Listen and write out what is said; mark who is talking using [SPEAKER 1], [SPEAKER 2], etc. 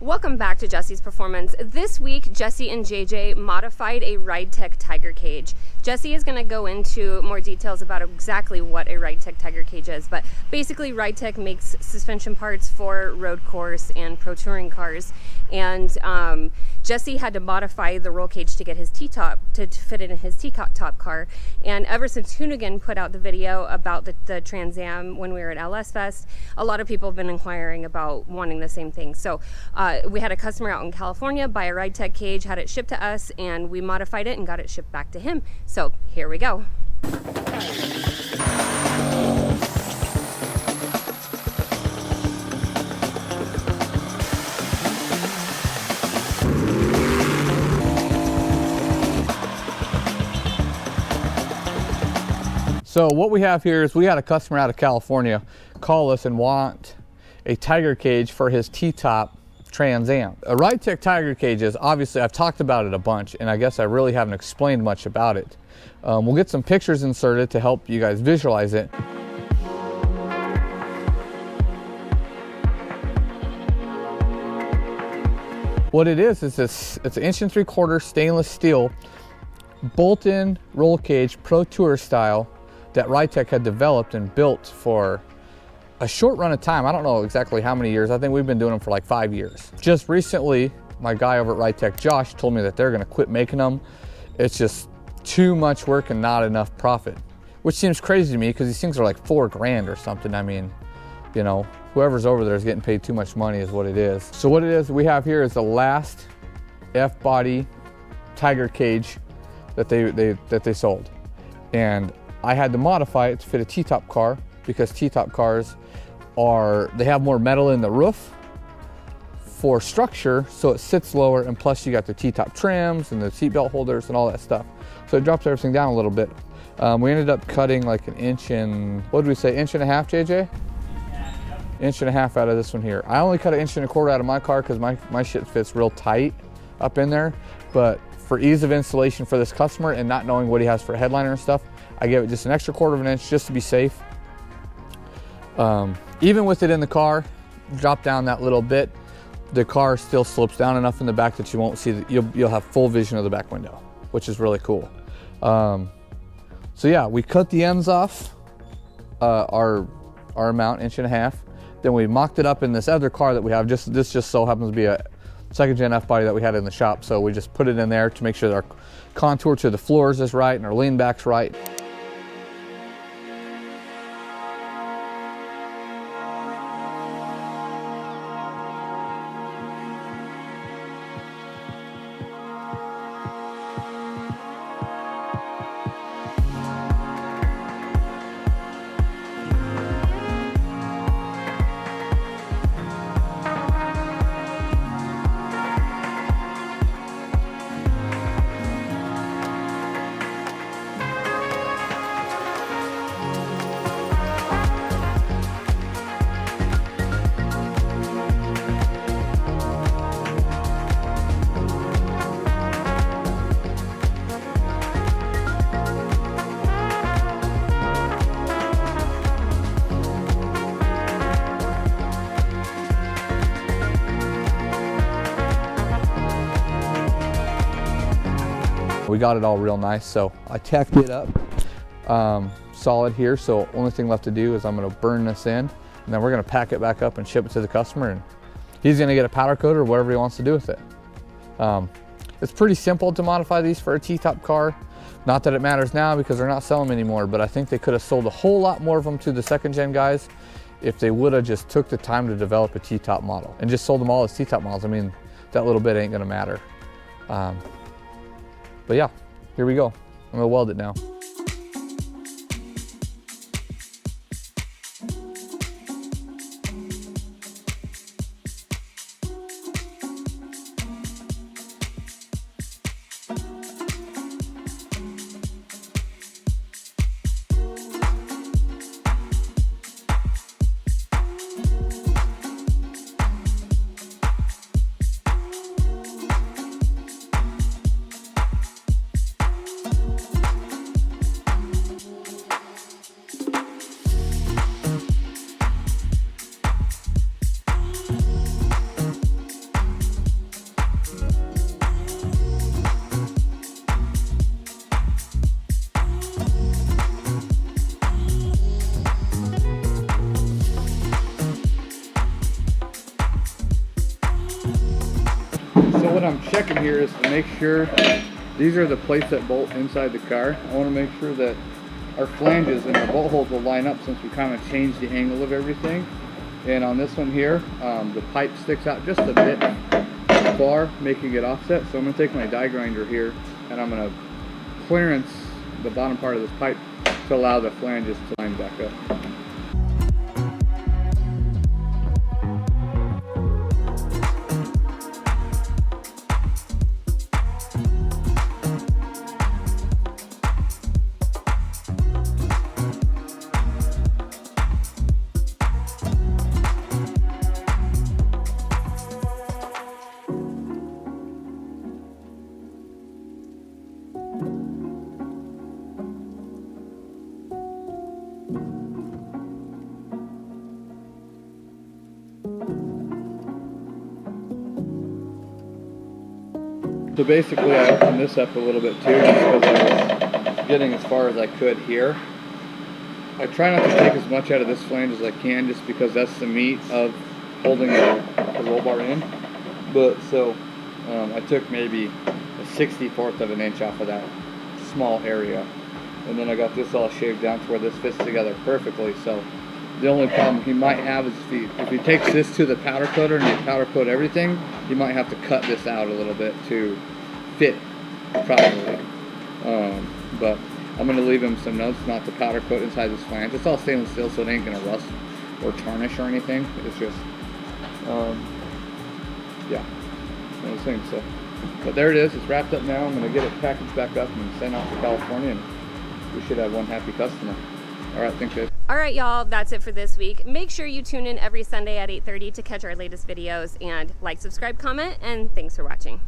[SPEAKER 1] Welcome back to Jessie's Performance. This week, Jessie and JJ modified a Ridetech Tiger Cage. Jessie is going to go into more details about exactly what a Ridetech Tiger Cage is, but basically Ridetech makes suspension parts for road course and pro touring cars, and Jessie had to modify the roll cage to get his T-top, to fit it in his T-top car, and ever since Hoonigan put out the video about the Trans Am when we were at LS Fest, a lot of people have been inquiring about wanting the same thing. So we had a customer out in California buy a Ridetech cage, had it shipped to us, and we modified it and got it shipped back to him. So here we go.
[SPEAKER 2] So what we have here is we had a customer out of California call us and want a Tiger Cage for his T-top Trans Am. A Ridetech Tiger Cage is, obviously, I've talked about it a bunch, and I guess I really haven't explained much about it. We'll get some pictures inserted to help you guys visualize it. What it is it's an 1 3/4 stainless steel bolt-in roll cage pro tour style that Ridetech had developed and built for a short run of time. I don't know exactly how many years. I think we've been doing them for like 5 years. Just recently, my guy over at Ridetech, Josh, told me that they're gonna quit making them. It's just too much work and not enough profit, which seems crazy to me because these things are like $4 grand or something. I mean, you know, whoever's over there is getting paid too much money is what it is. So what it is we have here is the last F-body Tiger Cage that they sold. And I had to modify it to fit a T-top car because T-top cars they have more metal in the roof for structure, so it sits lower, and plus you got the T-top trims and the seatbelt holders and all that stuff. So it drops everything down a little bit. We ended up cutting like an inch and, what did we say, 1.5 inches, JJ? Yeah. 1.5 inches out of this one here. I only cut 1 1/4 inches out of my car because my shit fits real tight up in there, but for ease of installation for this customer and not knowing what he has for a headliner and stuff, I gave it just an extra 1/4 inch just to be safe. Even with it in the car, drop down that little bit, the car still slopes down enough in the back that you won't see that you'll have full vision of the back window, which is really cool. So yeah, we cut the ends off our amount, 1.5 inches. Then we mocked it up in this other car that we have. This just so happens to be a 2nd gen F body that we had in the shop. So we just put it in there to make sure that our contour to the floors is right and our lean back's right. We got it all real nice, so I tacked it up solid here. So only thing left to do is I'm going to burn this in, and then we're going to pack it back up and ship it to the customer, and he's going to get a powder coat or whatever he wants to do with it. It's pretty simple to modify these for a T-top car. Not that it matters now because they're not selling them anymore, but I think they could have sold a whole lot more of them to the 2nd gen guys if they would have just took the time to develop a T-top model and just sold them all as T-top models. I mean, that little bit ain't going to matter. But yeah, here we go. I'm gonna weld it now. So what I'm checking here is to make sure these are the plates that bolt inside the car. I want to make sure that our flanges and our bolt holes will line up since we kind of changed the angle of everything. And on this one here, the pipe sticks out just a bit far, making it offset. So I'm going to take my die grinder here and I'm going to clearance the bottom part of this pipe to allow the flanges to line back up. So basically I opened this up a little bit too just because I was getting as far as I could here. I try not to take as much out of this flange as I can just because that's the meat of holding the roll bar in. But so I took maybe a 1/64 of an inch off of that small area. And then I got this all shaved down to where this fits together perfectly. So the only problem he might have is if he takes this to the powder coater and they powder coat everything, he might have to cut this out a little bit to fit properly. But I'm going to leave him some notes not to powder coat inside this flange. It's all stainless steel, so it ain't going to rust or tarnish or anything. It's just, yeah, one of those things. So, but there it is. It's wrapped up now. I'm going to get it packaged back up and sent off to California, and we should have one happy customer. All right, thanks, guys.
[SPEAKER 1] All right, y'all, that's it for this week. Make sure you tune in every Sunday at 8:30 to catch our latest videos, and like, subscribe, comment, and thanks for watching.